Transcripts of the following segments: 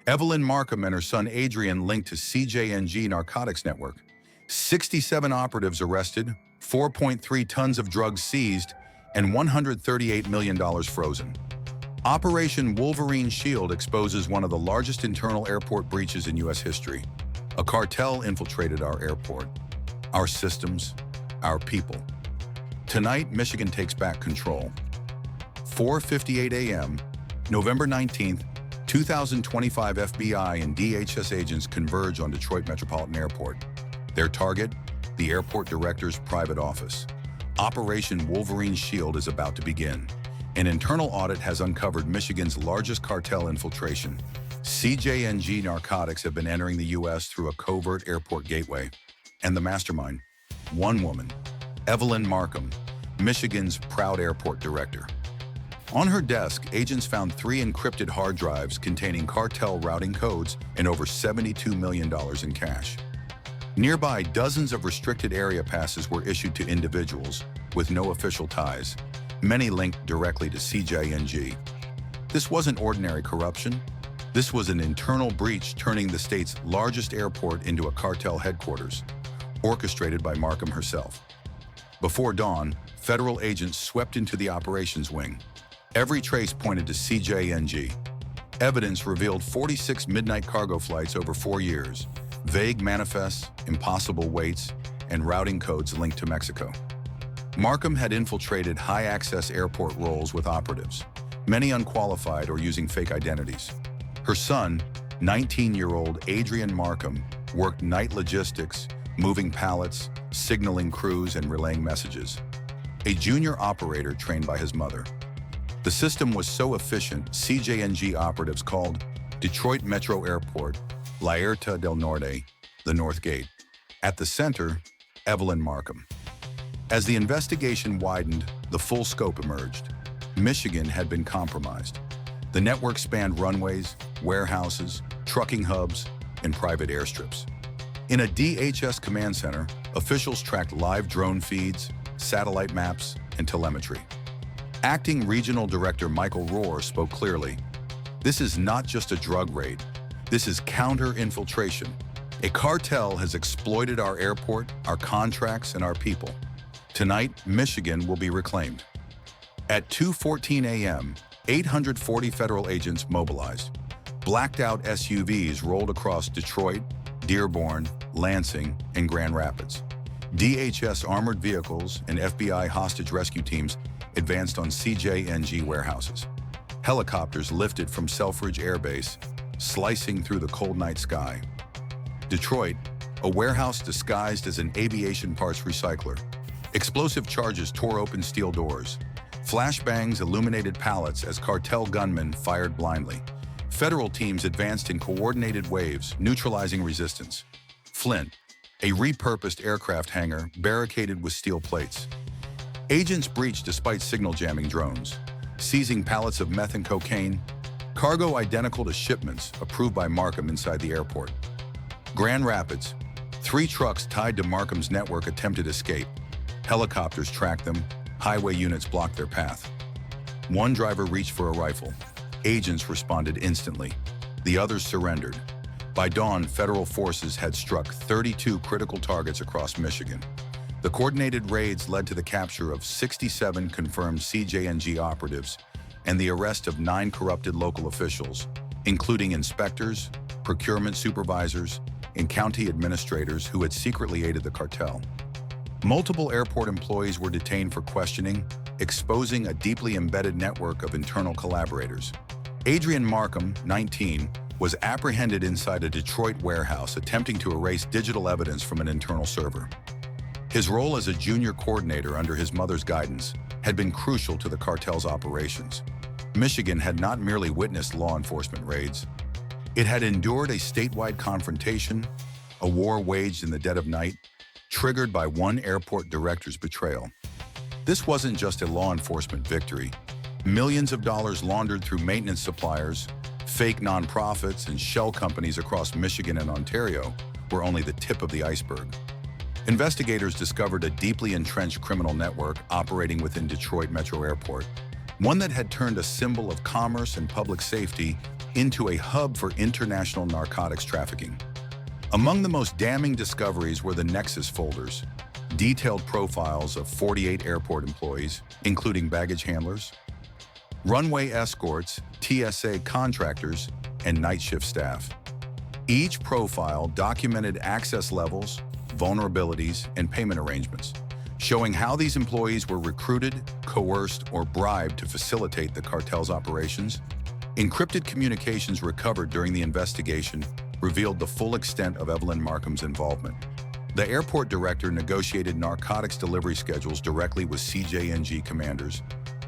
Evelyn Markham and her son Adrian linked to CJNG narcotics network. 67 operatives arrested, 4.3 tons of drugs seized, and $138 million frozen. Operation Wolverine Shield exposes one of the largest internal airport breaches in U.S. history. A cartel infiltrated our airport, our systems, our people. Tonight, Michigan takes back control. 4:58 a.m., November 19th, 2025, FBI and DHS agents converge on Detroit Metropolitan Airport. Their target, the airport director's private office. Operation Wolverine Shield is about to begin. An internal audit has uncovered Michigan's largest cartel infiltration. CJNG narcotics have been entering the U.S. through a covert airport gateway. And the mastermind, one woman, Evelyn Markham, Michigan's proud airport director. On her desk, agents found 3 encrypted hard drives containing cartel routing codes and over $72 million in cash. Nearby, dozens of restricted area passes were issued to individuals with no official ties, many linked directly to CJNG. This wasn't ordinary corruption. This was an internal breach turning the state's largest airport into a cartel headquarters, orchestrated by Markham herself. Before dawn, federal agents swept into the operations wing. Every trace pointed to CJNG. Evidence revealed 46 midnight cargo flights over 4 years, vague manifests, impossible waits, and routing codes linked to Mexico. Markham had infiltrated high-access airport roles with operatives, many unqualified or using fake identities. Her son, 19-year-old Adrian Markham, worked night logistics, moving pallets, signaling crews, and relaying messages. A junior operator trained by his mother. The system was so efficient, CJNG operatives called Detroit Metro Airport La Aerta del Norte, the North Gate. At the center, Evelyn Markham. As the investigation widened, the full scope emerged. Michigan had been compromised. The network spanned runways, warehouses, trucking hubs, and private airstrips. In a DHS command center, officials tracked live drone feeds, satellite maps, and telemetry. Acting Regional Director Michael Rohr spoke clearly. This is not just a drug raid. This is counter-infiltration. A cartel has exploited our airport, our contracts, and our people. Tonight, Michigan will be reclaimed. At 2:14 a.m., 840 federal agents mobilized. Blacked-out SUVs rolled across Detroit, Dearborn, Lansing, and Grand Rapids. DHS armored vehicles and FBI hostage rescue teams advanced on CJNG warehouses. Helicopters lifted from Selfridge Air Base, slicing through the cold night sky. Detroit, a warehouse disguised as an aviation parts recycler. Explosive charges tore open steel doors. Flashbangs illuminated pallets as cartel gunmen fired blindly. Federal teams advanced in coordinated waves, neutralizing resistance. Flint, a repurposed aircraft hangar barricaded with steel plates. Agents breached despite signal jamming drones, seizing pallets of meth and cocaine, cargo identical to shipments approved by Markham inside the airport. Grand Rapids, 3 trucks tied to Markham's network attempted escape. Helicopters tracked them, highway units blocked their path. One driver reached for a rifle. Agents responded instantly. The others surrendered. By dawn, federal forces had struck 32 critical targets across Michigan. The coordinated raids led to the capture of 67 confirmed CJNG operatives and the arrest of 9 corrupted local officials, including inspectors, procurement supervisors, and county administrators who had secretly aided the cartel. Multiple airport employees were detained for questioning, exposing a deeply embedded network of internal collaborators. Adrian Markham, 19, was apprehended inside a Detroit warehouse attempting to erase digital evidence from an internal server. His role as a junior coordinator under his mother's guidance had been crucial to the cartel's operations. Michigan had not merely witnessed law enforcement raids. It had endured a statewide confrontation, a war waged in the dead of night, triggered by one airport director's betrayal. This wasn't just a law enforcement victory. Millions of dollars laundered through maintenance suppliers, fake nonprofits, and shell companies across Michigan and Ontario were only the tip of the iceberg. Investigators discovered a deeply entrenched criminal network operating within Detroit Metro Airport, one that had turned a symbol of commerce and public safety into a hub for international narcotics trafficking. Among the most damning discoveries were the Nexus folders, detailed profiles of 48 airport employees, including baggage handlers, runway escorts, TSA contractors, and night shift staff. Each profile documented access levels, vulnerabilities, and payment arrangements, showing how these employees were recruited, coerced, or bribed to facilitate the cartel's operations. Encrypted communications recovered during the investigation revealed the full extent of Evelyn Markham's involvement. The airport director negotiated narcotics delivery schedules directly with CJNG commanders,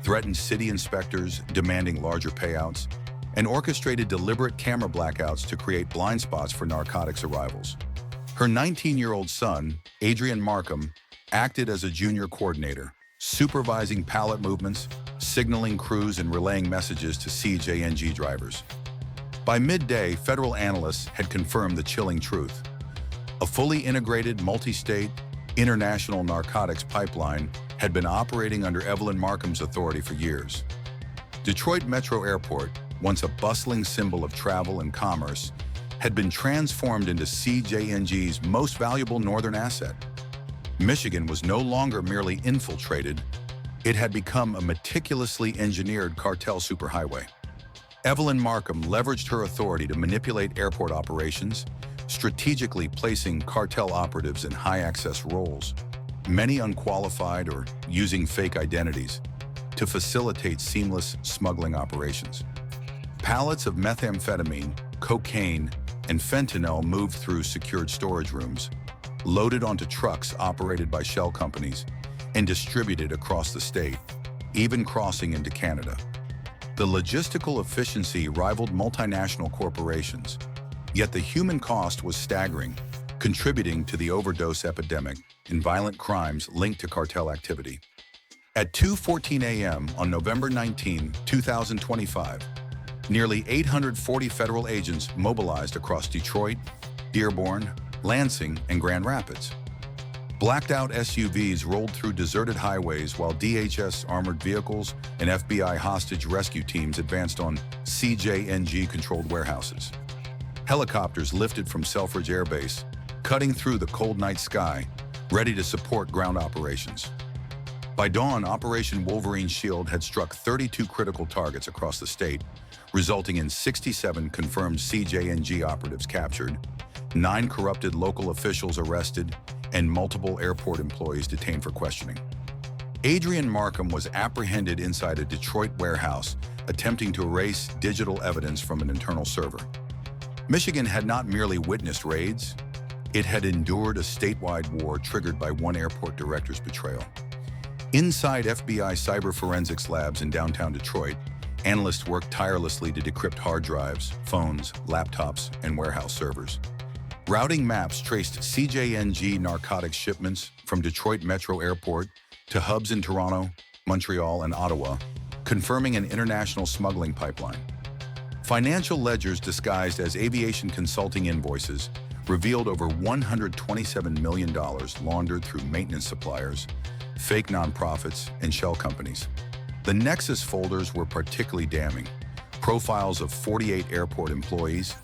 threatened city inspectors demanding larger payouts, and orchestrated deliberate camera blackouts to create blind spots for narcotics arrivals. Her 19-year-old son, Adrian Markham, acted as a junior coordinator, supervising pallet movements, signaling crews, and relaying messages to CJNG drivers. By midday, federal analysts had confirmed the chilling truth. A fully integrated, multi-state, international narcotics pipeline had been operating under Evelyn Markham's authority for years. Detroit Metro Airport, once a bustling symbol of travel and commerce, had been transformed into CJNG's most valuable northern asset. Michigan was no longer merely infiltrated, it had become a meticulously engineered cartel superhighway. Evelyn Markham leveraged her authority to manipulate airport operations, strategically placing cartel operatives in high-access roles, many unqualified or using fake identities, to facilitate seamless smuggling operations. Pallets of methamphetamine, cocaine, and fentanyl moved through secured storage rooms, loaded onto trucks operated by shell companies, and distributed across the state, even crossing into Canada. The logistical efficiency rivaled multinational corporations, yet the human cost was staggering, contributing to the overdose epidemic and violent crimes linked to cartel activity. At 2:14 a.m. on November 19, 2025, nearly 840 federal agents mobilized across Detroit, Dearborn, Lansing, and Grand Rapids. Blacked-out SUVs rolled through deserted highways while DHS armored vehicles and FBI hostage rescue teams advanced on CJNG-controlled warehouses. Helicopters lifted from Selfridge Air Base, cutting through the cold night sky, ready to support ground operations. By dawn, Operation Wolverine Shield had struck 32 critical targets across the state, resulting in 67 confirmed CJNG operatives captured, 9 corrupted local officials arrested, and multiple airport employees detained for questioning. Adrian Markham was apprehended inside a Detroit warehouse, attempting to erase digital evidence from an internal server. Michigan had not merely witnessed raids, it had endured a statewide war triggered by one airport director's betrayal. Inside FBI cyber forensics labs in downtown Detroit, analysts worked tirelessly to decrypt hard drives, phones, laptops, and warehouse servers. Routing maps traced CJNG narcotics shipments from Detroit Metro Airport to hubs in Toronto, Montreal, and Ottawa, confirming an international smuggling pipeline. Financial ledgers disguised as aviation consulting invoices revealed over $127 million laundered through maintenance suppliers, fake nonprofits, and shell companies. The Nexus folders were particularly damning. Profiles of 48 airport employees,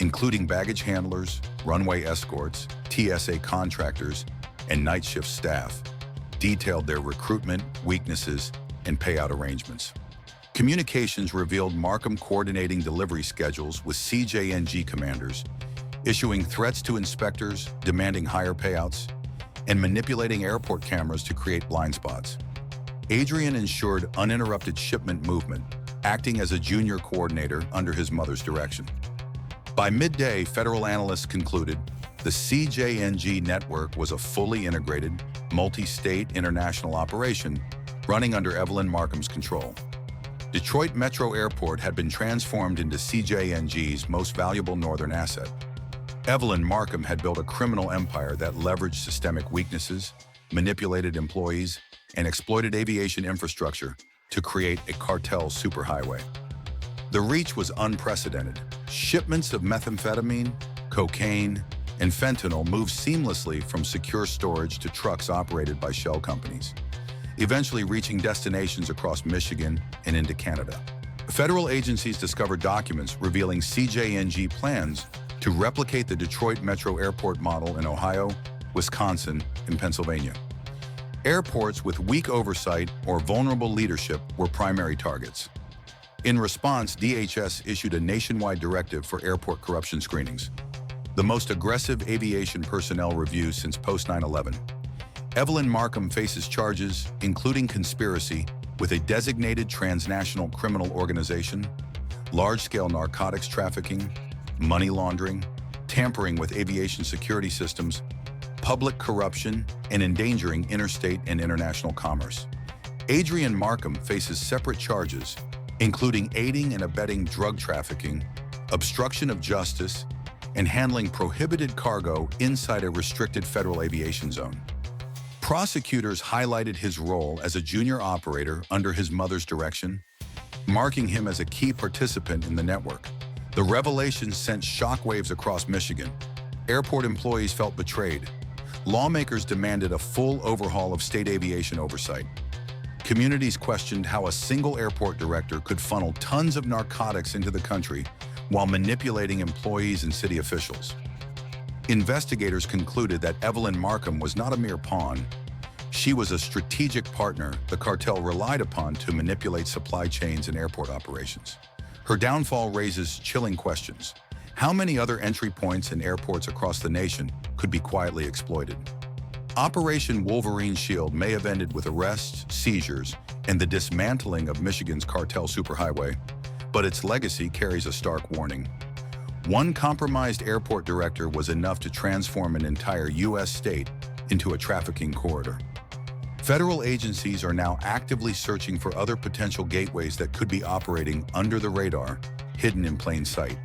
including baggage handlers, runway escorts, TSA contractors, and night shift staff, detailed their recruitment, weaknesses, and payout arrangements. Communications revealed Markham coordinating delivery schedules with CJNG commanders, issuing threats to inspectors, demanding higher payouts, and manipulating airport cameras to create blind spots. Adrian ensured uninterrupted shipment movement, acting as a junior coordinator under his mother's direction. By midday, federal analysts concluded the CJNG network was a fully integrated, multi-state international operation running under Evelyn Markham's control. Detroit Metro Airport had been transformed into CJNG's most valuable northern asset. Evelyn Markham had built a criminal empire that leveraged systemic weaknesses, manipulated employees, and exploited aviation infrastructure to create a cartel superhighway. The reach was unprecedented. Shipments of methamphetamine, cocaine, and fentanyl moved seamlessly from secure storage to trucks operated by shell companies, eventually reaching destinations across Michigan and into Canada. Federal agencies discovered documents revealing CJNG plans to replicate the Detroit Metro Airport model in Ohio, Wisconsin, and Pennsylvania. Airports with weak oversight or vulnerable leadership were primary targets. In response, DHS issued a nationwide directive for airport corruption screenings, the most aggressive aviation personnel review since post-9/11. Evelyn Markham faces charges, including conspiracy with a designated transnational criminal organization, large-scale narcotics trafficking, money laundering, tampering with aviation security systems, public corruption, and endangering interstate and international commerce. Adrian Markham faces separate charges, including aiding and abetting drug trafficking, obstruction of justice, and handling prohibited cargo inside a restricted federal aviation zone. Prosecutors highlighted his role as a junior operator under his mother's direction, marking him as a key participant in the network. The revelations sent shockwaves across Michigan. Airport employees felt betrayed. Lawmakers demanded a full overhaul of state aviation oversight. Communities questioned how a single airport director could funnel tons of narcotics into the country while manipulating employees and city officials. Investigators concluded that Evelyn Markham was not a mere pawn. She was a strategic partner the cartel relied upon to manipulate supply chains and airport operations. Her downfall raises chilling questions. How many other entry points in airports across the nation could be quietly exploited? Operation Wolverine Shield may have ended with arrests, seizures, and the dismantling of Michigan's cartel superhighway, but its legacy carries a stark warning. One compromised airport director was enough to transform an entire U.S. state into a trafficking corridor. Federal agencies are now actively searching for other potential gateways that could be operating under the radar, hidden in plain sight.